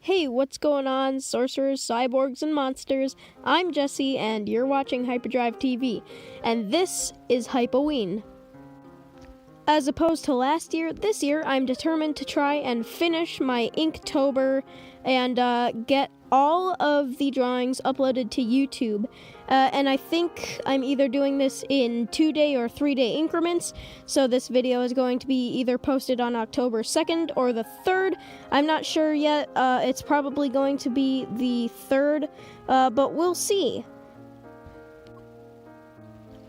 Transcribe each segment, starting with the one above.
Hey, what's going on, sorcerers, cyborgs, and monsters? I'm Jesse, and you're watching Hyperdrive TV, and this is Hypoween. As opposed to last year, this year I'm determined to try and finish my Inktober and get all of the drawings uploaded to YouTube. And I think I'm either doing this in 2-day or 3-day increments, so this video is going to be either posted on October 2nd or the 3rd. I'm not sure yet. It's probably going to be the 3rd, but we'll see.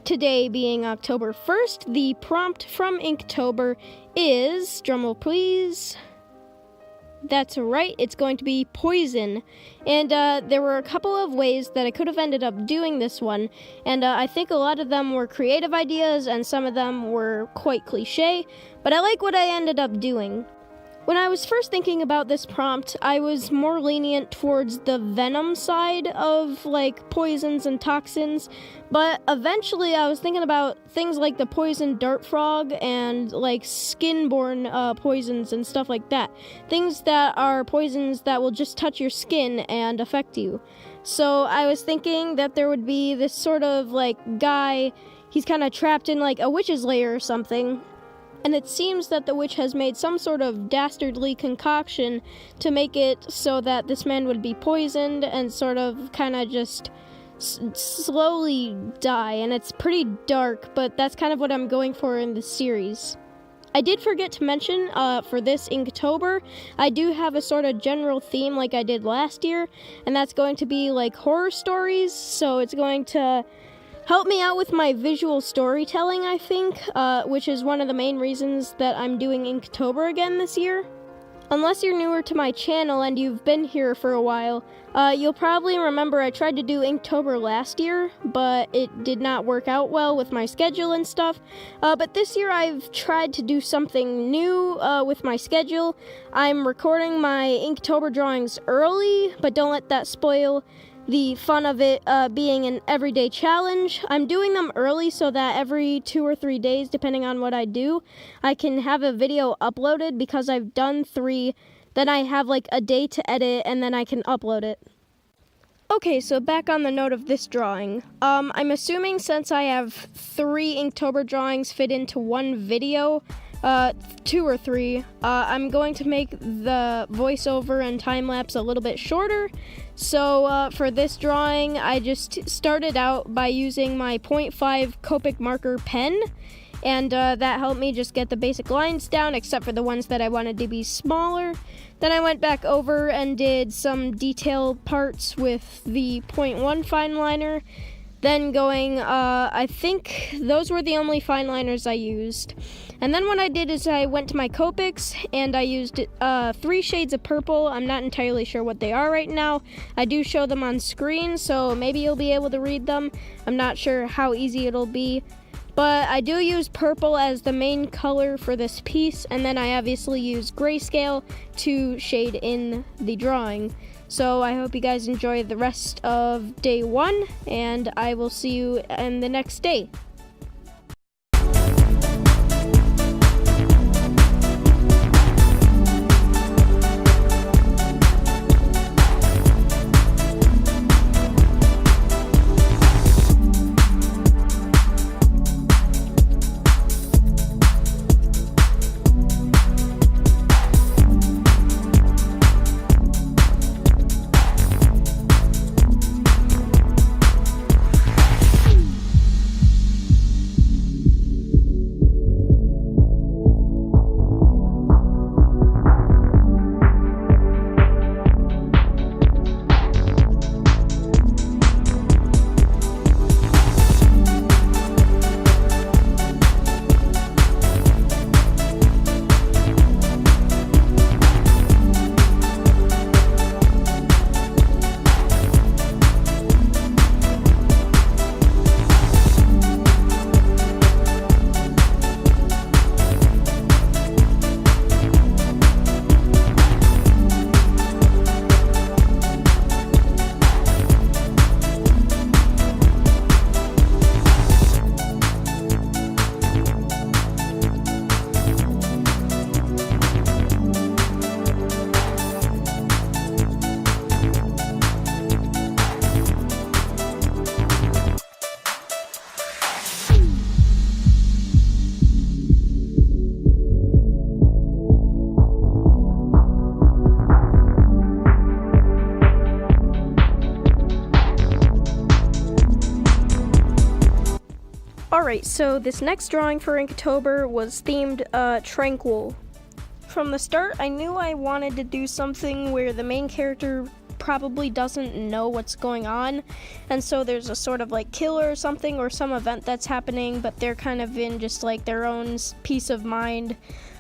Today being October 1st, the prompt from Inktober is, drumroll please, that's right, it's going to be poison. And there were a couple of ways that I could have ended up doing this one, and I think a lot of them were creative ideas and some of them were quite cliche, but I like what I ended up doing. When I was first thinking about this prompt, I was more lenient towards the venom side of, like, poisons and toxins, but eventually I was thinking about things like the poison dart frog and, like, skin-borne poisons and stuff like that. Things that are poisons that will just touch your skin and affect you. So I was thinking that there would be this sort of, like, guy, he's kind of trapped in, like, a witch's lair or something, and it seems that the witch has made some sort of dastardly concoction to make it so that this man would be poisoned and sort of kind of just slowly die. And it's pretty dark, but that's kind of what I'm going for in this series. I did forget to mention, for this Inktober, I do have a sort of general theme like I did last year, and that's going to be like horror stories, so it's going to help me out with my visual storytelling, I think, which is one of the main reasons that I'm doing Inktober again this year. Unless you're newer to my channel and you've been here for a while, you'll probably remember I tried to do Inktober last year, but it did not work out well with my schedule and stuff. But this year I've tried to do something new with my schedule. I'm recording my Inktober drawings early, but don't let that spoil the fun of it being an everyday challenge. I'm doing them early so that every 2 or 3 days, depending on what I do, I can have a video uploaded. Because I've done 3, then I have like a day to edit and then I can upload it. Okay, so back on the note of this drawing. I'm assuming since I have 3 Inktober drawings fit into one video, 2 or 3, I'm going to make the voiceover and time-lapse a little bit shorter. So for this drawing, I just started out by using my 0.5 Copic marker pen, and that helped me just get the basic lines down, except for the ones that I wanted to be smaller. Then I went back over and did some detailed parts with the 0.1 fine liner. Then going, I think those were the only fine liners I used. And then what I did is I went to my Copics and I used 3 shades of purple. I'm not entirely sure what they are right now. I do show them on screen, so maybe you'll be able to read them. I'm not sure how easy it'll be. But I do use purple as the main color for this piece, and then I obviously use grayscale to shade in the drawing. So I hope you guys enjoy the rest of day 1, and I will see you in the next day. so this next drawing for Inktober was themed tranquil. From the start, I knew I wanted to do something where the main character probably doesn't know what's going on, and so there's a sort of like killer or something or some event that's happening, but they're kind of in just like their own peace of mind.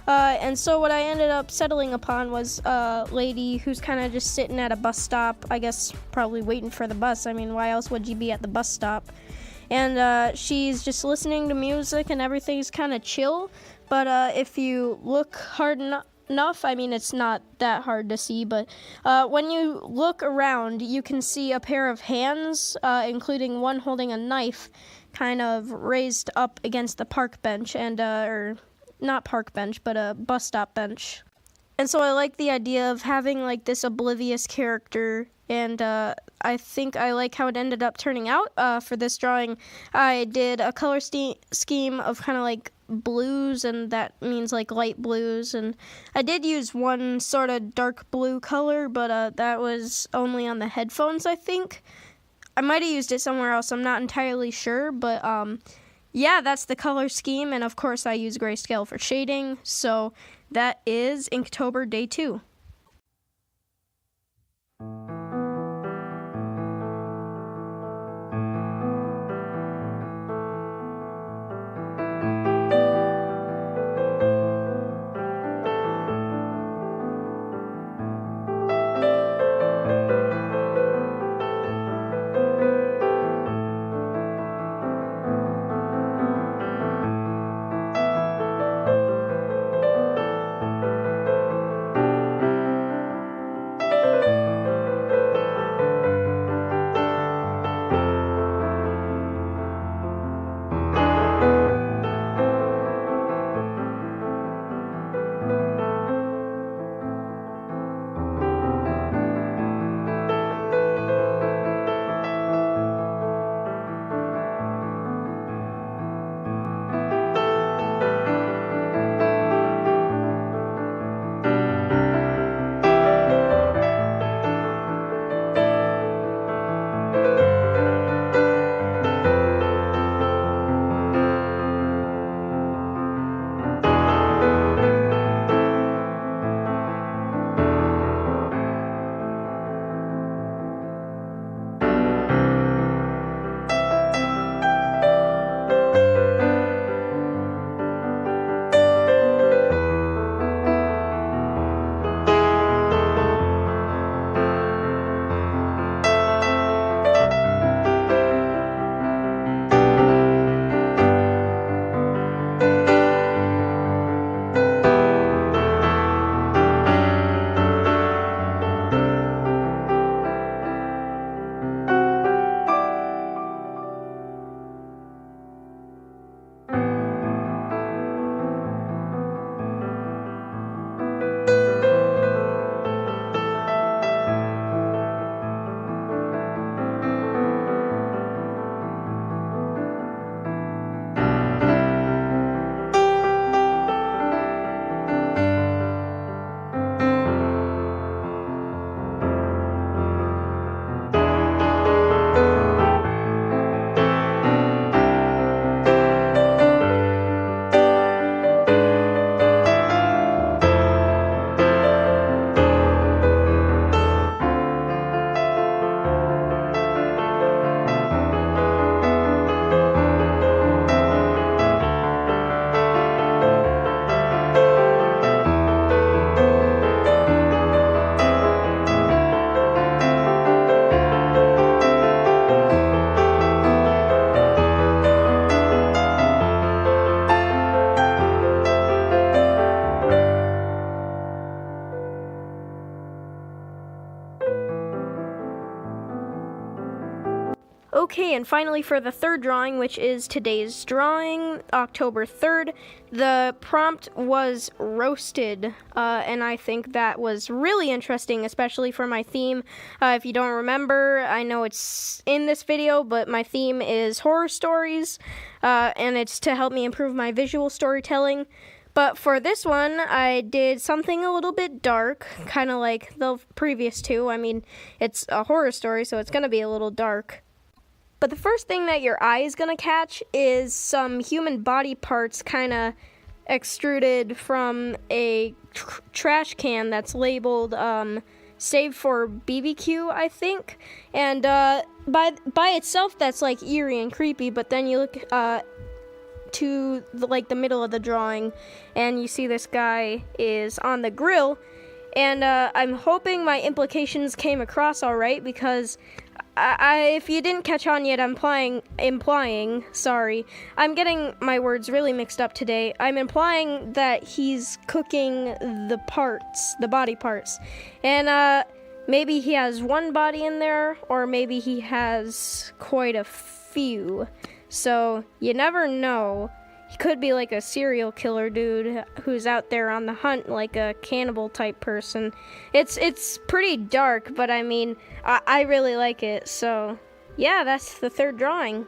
And so what I ended up settling upon was a lady who's kind of just sitting at a bus stop, I guess probably waiting for the bus. I mean, why else would you be at the bus stop? And she's just listening to music and everything's kind of chill, but if you look hard enough, I mean, it's not that hard to see, but when you look around, you can see a pair of hands, including one holding a knife, kind of raised up against the park bench, and or not park bench, but a bus stop bench. And so I like the idea of having like this oblivious character, and I think I like how it ended up turning out. For this drawing, I did a color scheme of kind of like blues, and that means like light blues, and I did use one sort of dark blue color, but that was only on the headphones, I think. I might have used it somewhere else, I'm not entirely sure, but yeah, that's the color scheme, and of course I use grayscale for shading, so that is Inktober Day 2. Okay, and finally for the third drawing, which is today's drawing, October 3rd, the prompt was roasted, and I think that was really interesting, especially for my theme. If you don't remember, I know it's in this video, but my theme is horror stories, and it's to help me improve my visual storytelling. But for this one, I did something a little bit dark, kind of like the previous two. I mean, it's a horror story, so it's going to be a little dark. But the first thing that your eye is gonna catch is some human body parts kind of extruded from a trash can that's labeled saved for BBQ, I think. And by itself, that's like eerie and creepy. But then you look to the middle of the drawing, and you see this guy is on the grill. And I'm hoping my implications came across all right, because if you didn't catch on yet, I'm implying, sorry, I'm getting my words really mixed up today. I'm implying that he's cooking the body parts. And maybe he has one body in there, or maybe he has quite a few. So you never know. He could be like a serial killer dude who's out there on the hunt, like a cannibal type person. It's pretty dark, but I mean, I really like it. So yeah, that's the third drawing.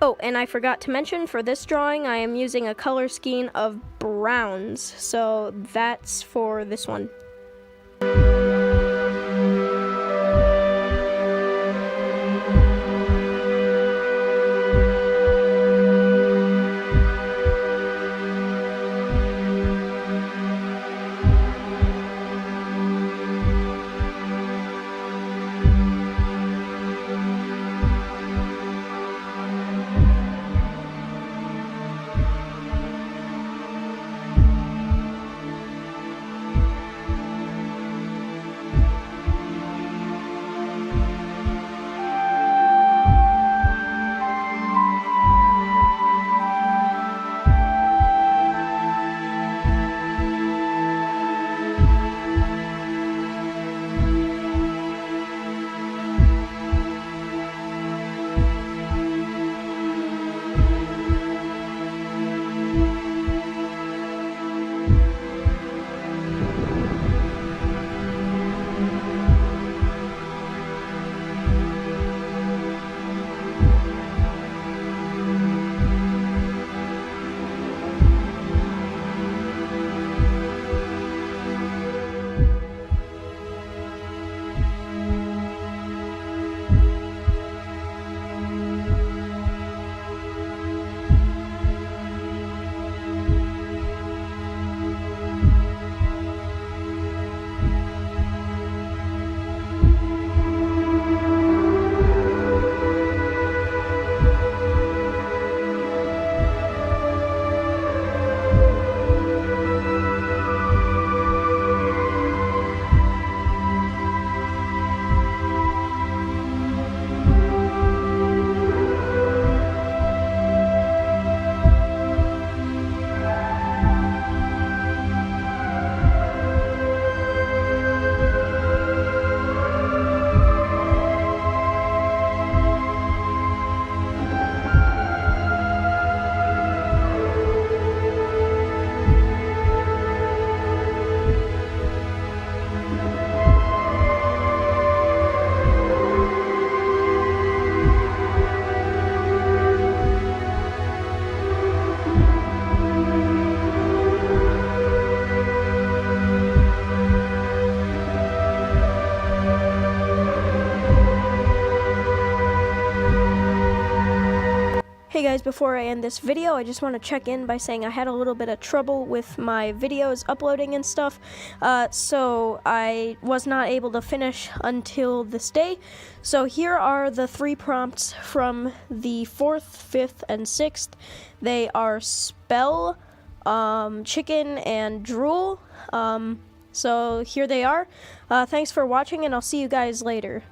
Oh, and I forgot to mention, for this drawing, I am using a color scheme of browns. So that's for this one. Hey guys, before I end this video, I just want to check in by saying I had a little bit of trouble with my videos uploading and stuff, so I was not able to finish until this day. So here are the 3 prompts from the 4th, 5th, and 6th. They are spell, chicken, and drool. So here they are. Thanks for watching, and I'll see you guys later.